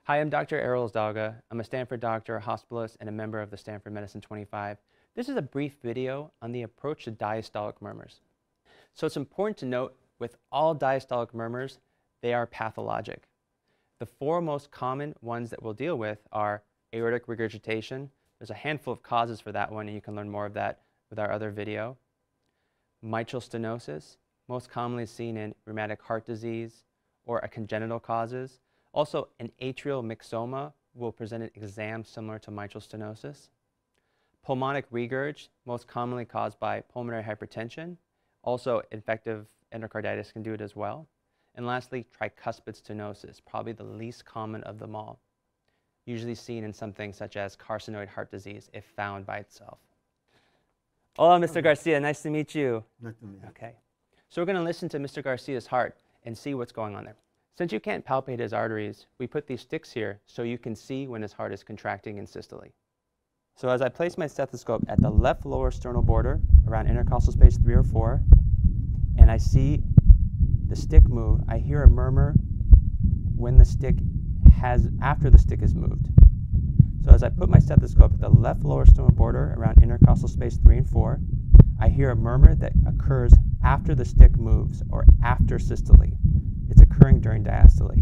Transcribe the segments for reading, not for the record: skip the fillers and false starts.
Hi, I'm Dr. Errol Zdalga. I'm a Stanford doctor, a hospitalist, and a member of the Stanford Medicine 25. This is a brief video on the approach to diastolic murmurs. So it's important to note, with all diastolic murmurs, they are pathologic. The four most common ones that we'll deal with are aortic regurgitation. There's a handful of causes for that one, and you can learn more of that with our other video. Mitral stenosis, most commonly seen in rheumatic heart disease or a congenital causes. Also, an atrial myxoma will present an exam similar to mitral stenosis. Pulmonic regurg, most commonly caused by pulmonary hypertension. Also, infective endocarditis can do it as well. And lastly, tricuspid stenosis, probably the least common of them all, usually seen in something such as carcinoid heart disease if found by itself. Hola, Mr. Garcia, nice to meet you. Nice to meet you. Okay, so we're going to listen to Mr. Garcia's heart and see what's going on there. Since you can't palpate his arteries, we put these sticks here so you can see when his heart is contracting in systole. So as I place my stethoscope at the left lower sternal border, around intercostal space 3 or 4, and I see the stick move, I hear a murmur when the stick after the stick is moved. So as I put my stethoscope at the left lower sternal border, around intercostal space 3 and 4, I hear a murmur that occurs after the stick moves, or after systole. It's occurring during diastole.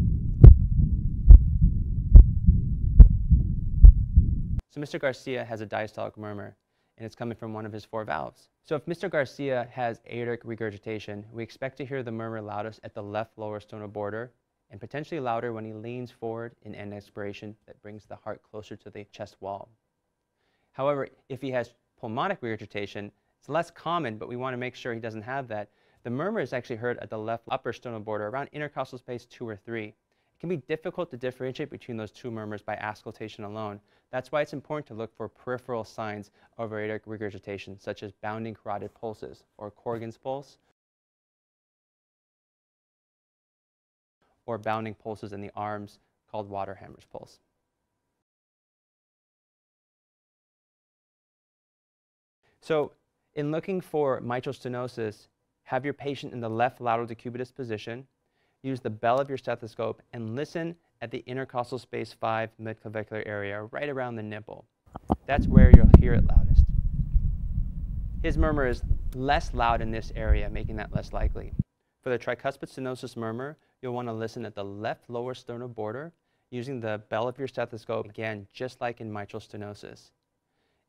So Mr. Garcia has a diastolic murmur, and it's coming from one of his 4 valves. So if Mr. Garcia has aortic regurgitation, we expect to hear the murmur loudest at the left lower sternal border, and potentially louder when he leans forward in end expiration that brings the heart closer to the chest wall. However, if he has pulmonic regurgitation, it's less common, but we want to make sure he doesn't have that. The murmur is actually heard at the left upper sternal border, around intercostal space 2 or 3. It can be difficult to differentiate between those 2 murmurs by auscultation alone. That's why it's important to look for peripheral signs of aortic regurgitation, such as bounding carotid pulses, or Corrigan's pulse, or bounding pulses in the arms called Waterhammer's pulse. So in looking for mitral stenosis, have your patient in the left lateral decubitus position, use the bell of your stethoscope, and listen at the intercostal space 5 midclavicular area, right around the nipple. That's where you'll hear it loudest. His murmur is less loud in this area, making that less likely. For the tricuspid stenosis murmur, you'll want to listen at the left lower sternal border, using the bell of your stethoscope, again, just like in mitral stenosis.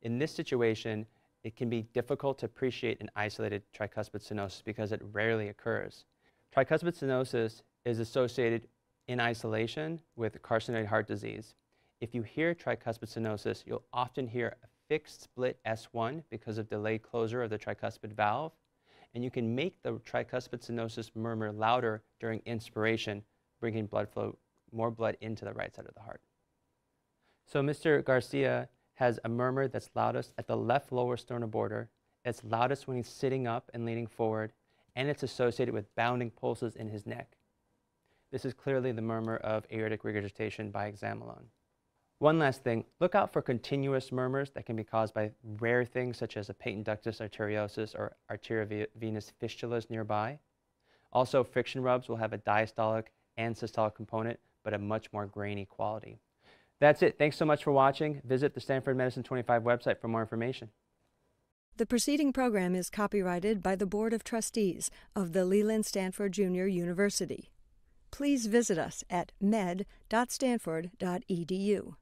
In this situation, it can be difficult to appreciate an isolated tricuspid stenosis because it rarely occurs. Tricuspid stenosis is associated in isolation with carcinoid heart disease. If you hear tricuspid stenosis, you'll often hear a fixed split S1 because of delayed closure of the tricuspid valve, and you can make the tricuspid stenosis murmur louder during inspiration, bringing blood flow, more blood into the right side of the heart. So Mr. Garcia has a murmur that's loudest at the left lower sternal border. It's loudest when he's sitting up and leaning forward, and it's associated with bounding pulses in his neck. This is clearly the murmur of aortic regurgitation by exam alone. One last thing, look out for continuous murmurs that can be caused by rare things such as a patent ductus arteriosus or arteriovenous fistulas nearby. Also, friction rubs will have a diastolic and systolic component, but a much more grainy quality. That's it. Thanks so much for watching. Visit the Stanford Medicine 25 website for more information. The preceding program is copyrighted by the Board of Trustees of the Leland Stanford Junior University. Please visit us at med.stanford.edu.